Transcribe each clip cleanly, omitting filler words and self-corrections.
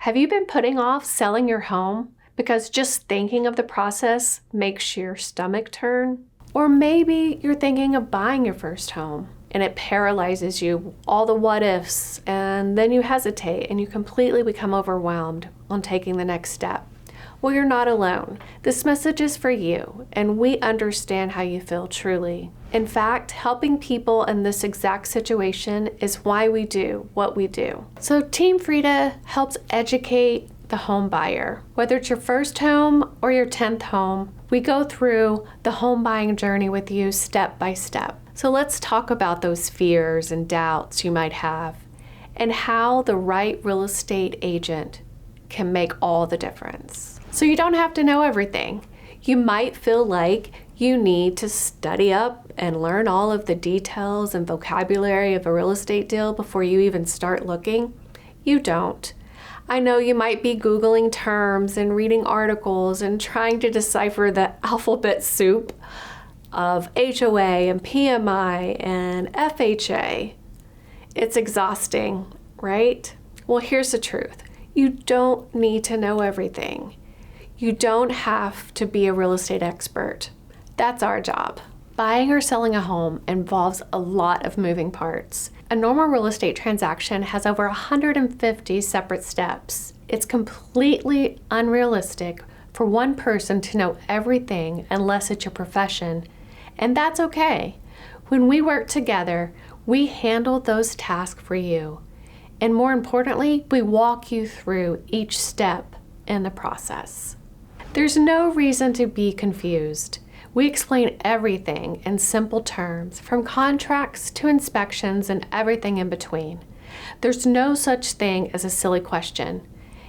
Have you been putting off selling your home because just thinking of the process makes your stomach turn? Or maybe you're thinking of buying your first home and it paralyzes you, all the what ifs, and then you hesitate and you completely become overwhelmed on taking the next step. Well, you're not alone. This message is for you, and we understand how you feel truly. In fact, helping people in this exact situation is why we do what we do. So Team Frida helps educate the home buyer. Whether it's your first home or your 10th home, we go through the home buying journey with you step by step. So let's talk about those fears and doubts you might have and how the right real estate agent can make all the difference. So you don't have to know everything. You might feel like you need to study up and learn all of the details and vocabulary of a real estate deal before you even start looking. You don't. I know you might be Googling terms and reading articles and trying to decipher the alphabet soup of HOA and PMI and FHA. It's exhausting, right? Well, here's the truth. You don't need to know everything. You don't have to be a real estate expert. That's our job. Buying or selling a home involves a lot of moving parts. A normal real estate transaction has over 150 separate steps. It's completely unrealistic for one person to know everything unless it's your profession, and that's okay. When we work together, we handle those tasks for you. And more importantly, we walk you through each step in the process. There's no reason to be confused. We explain everything in simple terms, from contracts to inspections and everything in between. There's no such thing as a silly question.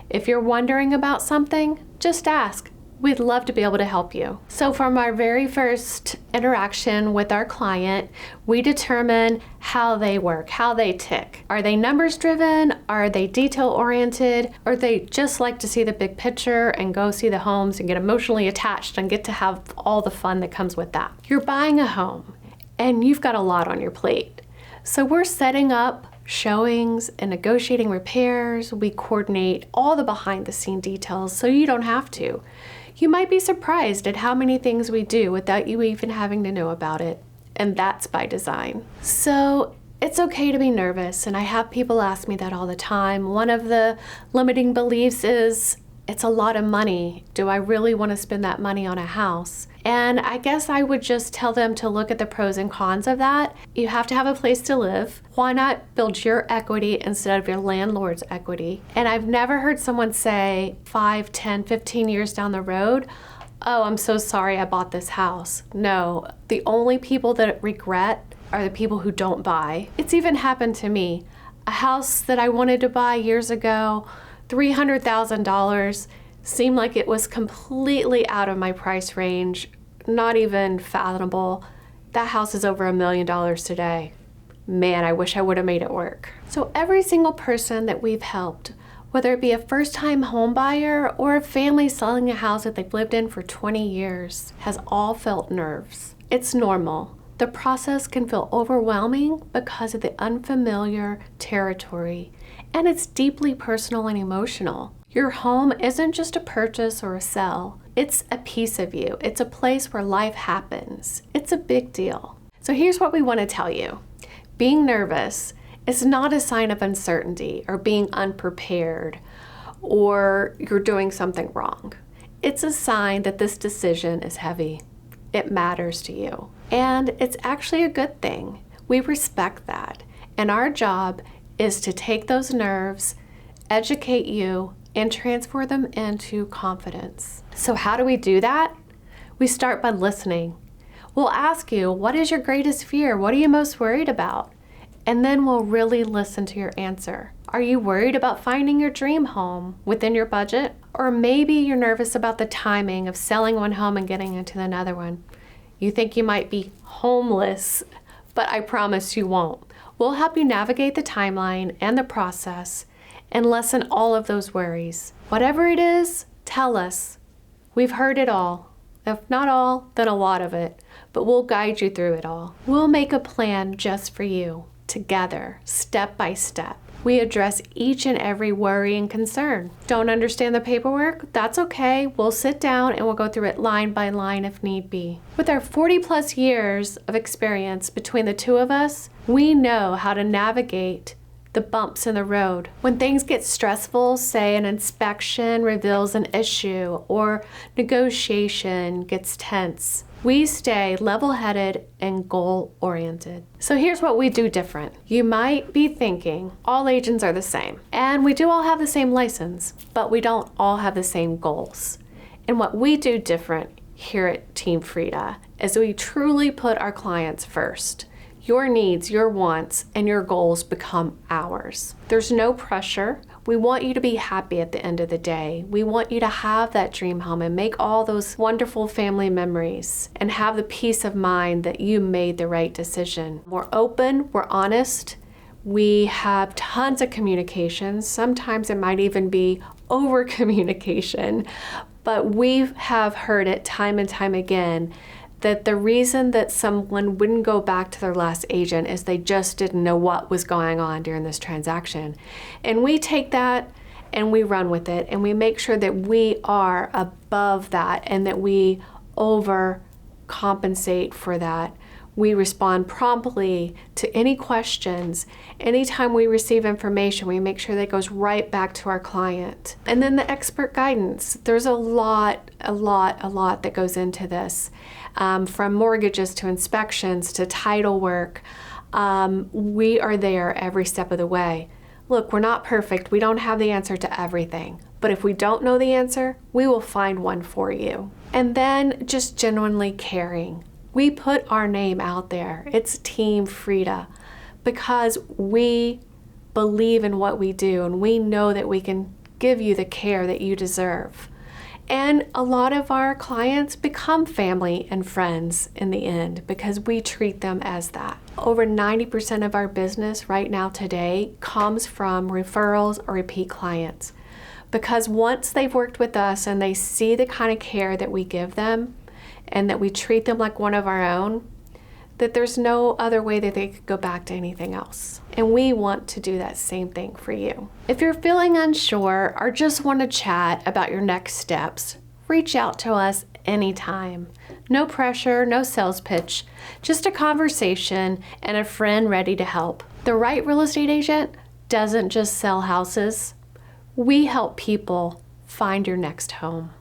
If you're wondering about something, just ask. We'd love to be able to help you. So from our very first interaction with our client, we determine how they work, how they tick. Are they numbers driven? Are they detail oriented? Or they just like to see the big picture and go see the homes and get emotionally attached and get to have all the fun that comes with that? You're buying a home and you've got a lot on your plate. So we're setting up showings and negotiating repairs. We coordinate all the behind the scene details so you don't have to. You might be surprised at how many things we do without you even having to know about it, and that's by design. So it's okay to be nervous, and I have people ask me that all the time. One of the limiting beliefs is, it's a lot of money. Do I really want to spend that money on a house? And I guess I would just tell them to look at the pros and cons of that. You have to have a place to live. Why not build your equity instead of your landlord's equity? And I've never heard someone say 5, 10, 15 years down the road, oh, I'm so sorry I bought this house. No, the only people that regret are the people who don't buy. It's even happened to me. A house that I wanted to buy years ago, $300,000, seemed like it was completely out of my price range, not even fathomable. That house is over $1 million today. Man, I wish I would have made it work. So every single person that we've helped, whether it be a first-time home buyer or a family selling a house that they've lived in for 20 years, has all felt nerves. It's normal. The process can feel overwhelming because of the unfamiliar territory, and it's deeply personal and emotional. Your home isn't just a purchase or a sell. It's a piece of you. It's a place where life happens. It's a big deal. So here's what we want to tell you. Being nervous is not a sign of uncertainty or being unprepared or you're doing something wrong. It's a sign that this decision is heavy. It matters to you. And it's actually a good thing. We respect that. And our job is to take those nerves, educate you, and transfer them into confidence. So how do we do that? We start by listening. We'll ask you, what is your greatest fear? What are you most worried about? And then we'll really listen to your answer. Are you worried about finding your dream home within your budget? Or maybe you're nervous about the timing of selling one home and getting into another one. You think you might be homeless, but I promise you won't. We'll help you navigate the timeline and the process and lessen all of those worries. Whatever it is, tell us. We've heard it all. If not all, then a lot of it, but we'll guide you through it all. We'll make a plan just for you, together, step by step. We address each and every worry and concern. Don't understand the paperwork? That's okay. We'll sit down and we'll go through it line by line if need be. With our 40+ years of experience between the two of us, we know how to navigate the bumps in the road. When things get stressful, say an inspection reveals an issue or negotiation gets tense, we stay level-headed and goal-oriented. So here's what we do different. You might be thinking all agents are the same, and we do all have the same license, but we don't all have the same goals. And what we do different here at Team Frida is we truly put our clients first. Your needs, your wants, and your goals become ours. There's no pressure. We want you to be happy at the end of the day. We want you to have that dream home and make all those wonderful family memories and have the peace of mind that you made the right decision. We're open, we're honest. We have tons of communications. Sometimes it might even be over communication, but we have heard it time and time again that the reason that someone wouldn't go back to their last agent is they just didn't know what was going on during this transaction. And we take that and we run with it, and we make sure that we are above that and that we overcompensate for that. We respond promptly to any questions. Anytime we receive information, we make sure that it goes right back to our client. And then the expert guidance. There's a lot that goes into this. From mortgages to inspections to title work. We are there every step of the way. Look, we're not perfect. We don't have the answer to everything. But if we don't know the answer, we will find one for you. And then just genuinely caring. We put our name out there. It's Team Frida because we believe in what we do and we know that we can give you the care that you deserve. And a lot of our clients become family and friends in the end because we treat them as that. Over 90% of our business right now today comes from referrals or repeat clients. Because once they've worked with us and they see the kind of care that we give them and that we treat them like one of our own, that there's no other way that they could go back to anything else. And we want to do that same thing for you. If you're feeling unsure or just want to chat about your next steps, reach out to us anytime. No pressure, no sales pitch, just a conversation and a friend ready to help. The right real estate agent doesn't just sell houses. We help people find your next home.